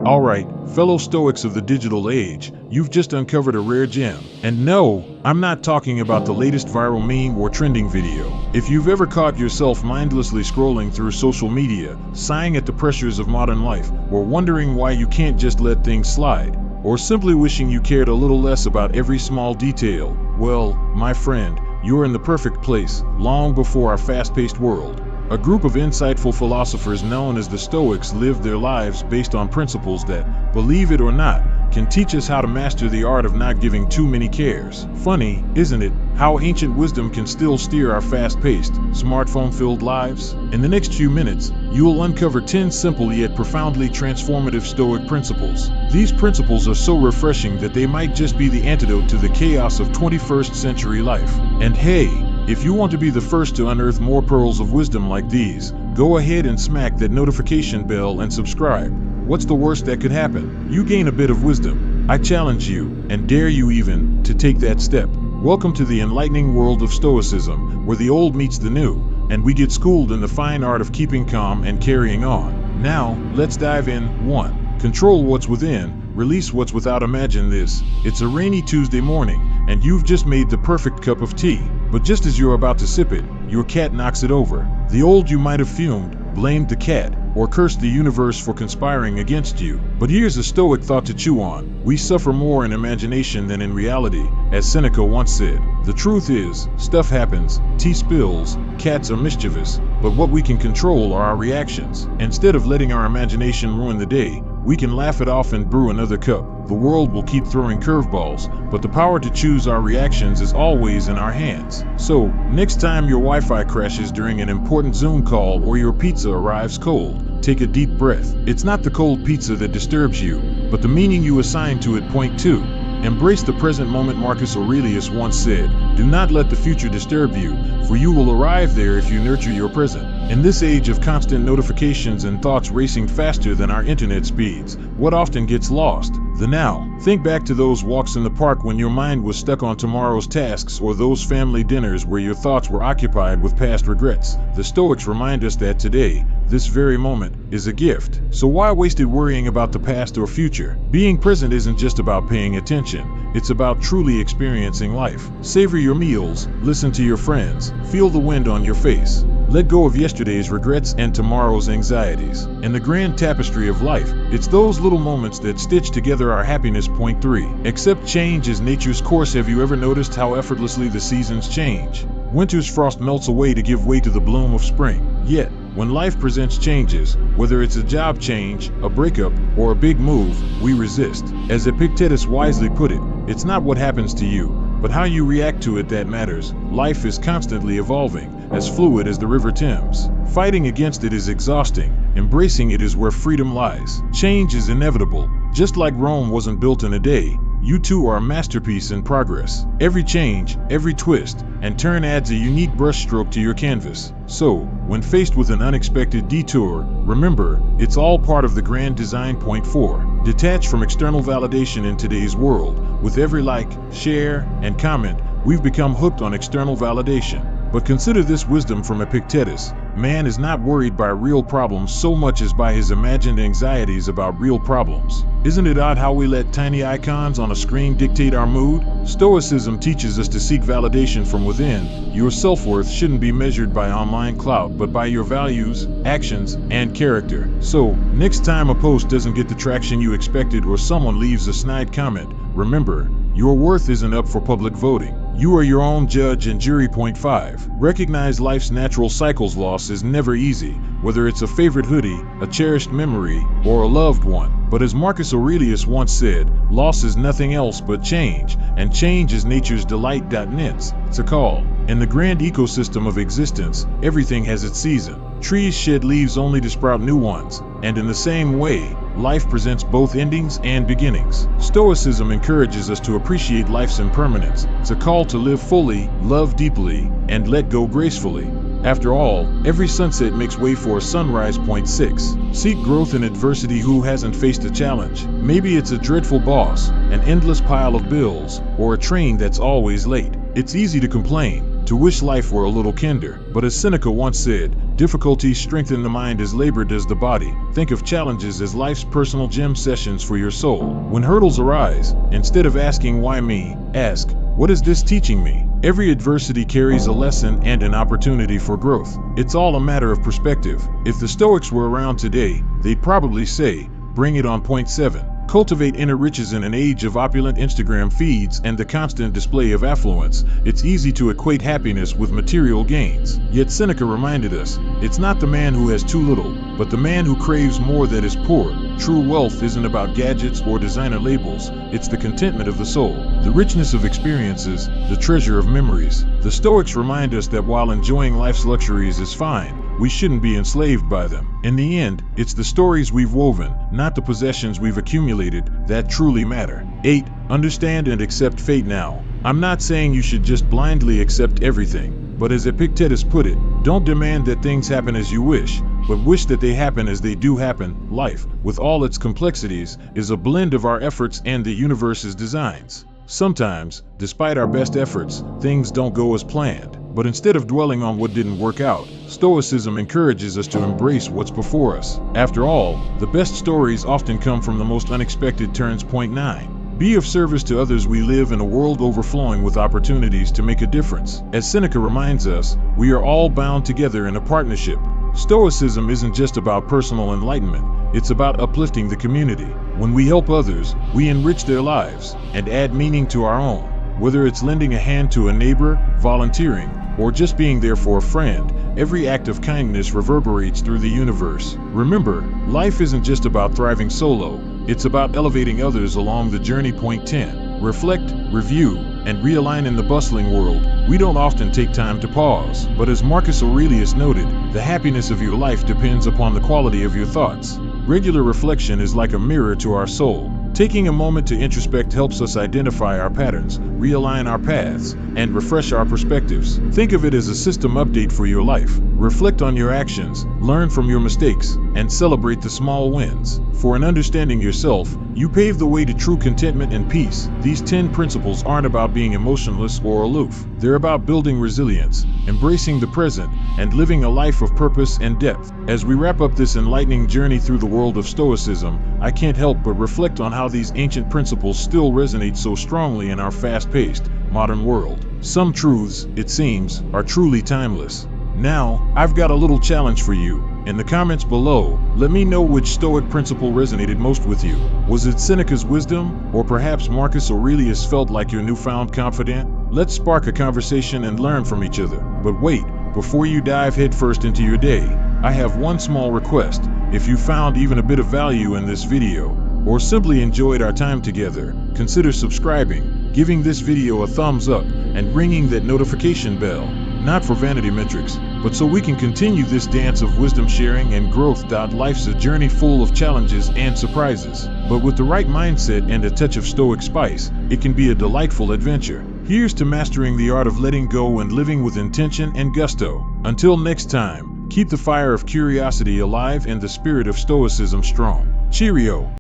Alright, fellow Stoics of the digital age, you've just uncovered a rare gem. And no, I'm not talking about the latest viral meme or trending video. If you've ever caught yourself mindlessly scrolling through social media, sighing at the pressures of modern life, or wondering why you can't just let things slide, or simply wishing you cared a little less about every small detail, well, my friend, you're in the perfect place, long before our fast-paced world. A group of insightful philosophers known as the Stoics lived their lives based on principles that, believe it or not, can teach us how to master the art of not giving too many cares. Funny, isn't it, how ancient wisdom can still steer our fast-paced, smartphone-filled lives? In the next few minutes, you will uncover 10 simple yet profoundly transformative Stoic principles. These principles are so refreshing that they might just be the antidote to the chaos of 21st century life. And hey, if you want to be the first to unearth more pearls of wisdom like these, go ahead and smack that notification bell and subscribe. What's the worst that could happen? You gain a bit of wisdom. I challenge you, and dare you even, to take that step. Welcome to the enlightening world of Stoicism, where the old meets the new, and we get schooled in the fine art of keeping calm and carrying on. Now, let's dive in. 1. Control what's within, release what's without. Imagine this. It's a rainy Tuesday morning, and you've just made the perfect cup of tea. But just as you're about to sip it, your cat knocks it over. The old you might have fumed, blamed the cat, or cursed the universe for conspiring against you. But here's a Stoic thought to chew on. We suffer more in imagination than in reality, as Seneca once said. The truth is, stuff happens, tea spills, cats are mischievous, but what we can control are our reactions. Instead of letting our imagination ruin the day, we can laugh it off and brew another cup. The world will keep throwing curveballs, but the power to choose our reactions is always in our hands. So, next time your Wi-Fi crashes during an important Zoom call or your pizza arrives cold, take a deep breath. It's not the cold pizza that disturbs you, but the meaning you assign to it. Point 2. Embrace the present moment. Marcus Aurelius once said, "Do not let the future disturb you, for you will arrive there if you nurture your present." In this age of constant notifications and thoughts racing faster than our internet speeds, what often gets lost? The now. Think back to those walks in the park when your mind was stuck on tomorrow's tasks, or those family dinners where your thoughts were occupied with past regrets. The Stoics remind us that today, this very moment, is a gift. So why waste it worrying about the past or future? Being present isn't just about paying attention. It's about truly experiencing life. Savor your meals, listen to your friends, feel the wind on your face. Let go of yesterday's regrets and tomorrow's anxieties. In the grand tapestry of life, it's those little moments that stitch together our happiness. Point 3. Accept change as nature's course. Have you ever noticed how effortlessly the seasons change? Winter's frost melts away to give way to the bloom of spring. Yet, when life presents changes, whether it's a job change, a breakup, or a big move, we resist. As Epictetus wisely put it, it's not what happens to you, but how you react to it that matters. Life is constantly evolving, as fluid as the River Thames. Fighting against it is exhausting. Embracing it is where freedom lies. Change is inevitable. Just like Rome wasn't built in a day, you too are a masterpiece in progress. Every change, every twist, and turn adds a unique brushstroke to your canvas. So, when faced with an unexpected detour, remember, it's all part of the grand design. Point 4. Detach from external validation. In today's world, with every like, share, and comment, we've become hooked on external validation. But consider this wisdom from Epictetus. Man is not worried by real problems so much as by his imagined anxieties about real problems. Isn't it odd how we let tiny icons on a screen dictate our mood? Stoicism teaches us to seek validation from within. Your self-worth shouldn't be measured by online clout, but by your values, actions, and character. So, next time a post doesn't get the traction you expected or someone leaves a snide comment, remember, your worth isn't up for public voting. You are your own judge and jury. Point 5. Recognize life's natural cycles. Loss is never easy, whether it's a favorite hoodie, a cherished memory, or a loved one. But as Marcus Aurelius once said, loss is nothing else but change, and change is nature's delight. It's a call. In the grand ecosystem of existence, everything has its season. Trees shed leaves only to sprout new ones, and in the same way, life presents both endings and beginnings. Stoicism encourages us to appreciate life's impermanence. It's a call to live fully, love deeply, and let go gracefully. After all, every sunset makes way for a sunrise. Point 6. Seek growth in adversity. Who hasn't faced a challenge? Maybe it's a dreadful boss, an endless pile of bills, or a train that's always late. It's easy to complain, to wish life were a little kinder. But as Seneca once said, difficulties strengthen the mind as labor does the body. Think of challenges as life's personal gym sessions for your soul. When hurdles arise, instead of asking why me, ask, what is this teaching me? Every adversity carries a lesson and an opportunity for growth. It's all a matter of perspective. If the Stoics were around today, they'd probably say, bring it on. Point 7. Cultivate inner riches. In an age of opulent Instagram feeds and the constant display of affluence, it's easy to equate happiness with material gains. Yet Seneca reminded us, it's not the man who has too little, but the man who craves more that is poor. True wealth isn't about gadgets or designer labels, it's the contentment of the soul, the richness of experiences, the treasure of memories. The Stoics remind us that while enjoying life's luxuries is fine, we shouldn't be enslaved by them. In the end, it's the stories we've woven, not the possessions we've accumulated, that truly matter. 8. Understand and accept fate. Now, I'm not saying you should just blindly accept everything, but as Epictetus put it, don't demand that things happen as you wish, but wish that they happen as they do happen. Life, with all its complexities, is a blend of our efforts and the universe's designs. Sometimes, despite our best efforts, things don't go as planned. But instead of dwelling on what didn't work out, Stoicism encourages us to embrace what's before us. After all, the best stories often come from the most unexpected turns. Point 9. Be of service to others. We live in a world overflowing with opportunities to make a difference. As Seneca reminds us, we are all bound together in a partnership. Stoicism isn't just about personal enlightenment, it's about uplifting the community. When we help others, we enrich their lives and add meaning to our own. Whether it's lending a hand to a neighbor, volunteering, or just being there for a friend, every act of kindness reverberates through the universe. Remember, life isn't just about thriving solo, it's about elevating others along the journey. Point 10. Reflect, review, and realign. In the bustling world, we don't often take time to pause. But as Marcus Aurelius noted, the happiness of your life depends upon the quality of your thoughts. Regular reflection is like a mirror to our soul. Taking a moment to introspect helps us identify our patterns, realign our paths, and refresh our perspectives. Think of it as a system update for your life. Reflect on your actions, learn from your mistakes, and celebrate the small wins. For in understanding yourself, you pave the way to true contentment and peace. These 10 principles aren't about being emotionless or aloof. They're about building resilience, embracing the present, and living a life of purpose and depth. As we wrap up this enlightening journey through the world of Stoicism, I can't help but reflect on how these ancient principles still resonate so strongly in our fast-paced, modern world. Some truths, it seems, are truly timeless. Now, I've got a little challenge for you. In the comments below, let me know which Stoic principle resonated most with you. Was it Seneca's wisdom, or perhaps Marcus Aurelius felt like your newfound confidant? Let's spark a conversation and learn from each other. But wait, before you dive headfirst into your day, I have one small request. If you found even a bit of value in this video, or simply enjoyed our time together, consider subscribing, giving this video a thumbs up, and ringing that notification bell. Not for vanity metrics, but so we can continue this dance of wisdom sharing and growth. Life's a journey full of challenges and surprises, but with the right mindset and a touch of Stoic spice, it can be a delightful adventure. Here's to mastering the art of letting go and living with intention and gusto. Until next time, keep the fire of curiosity alive and the spirit of Stoicism strong. Cheerio!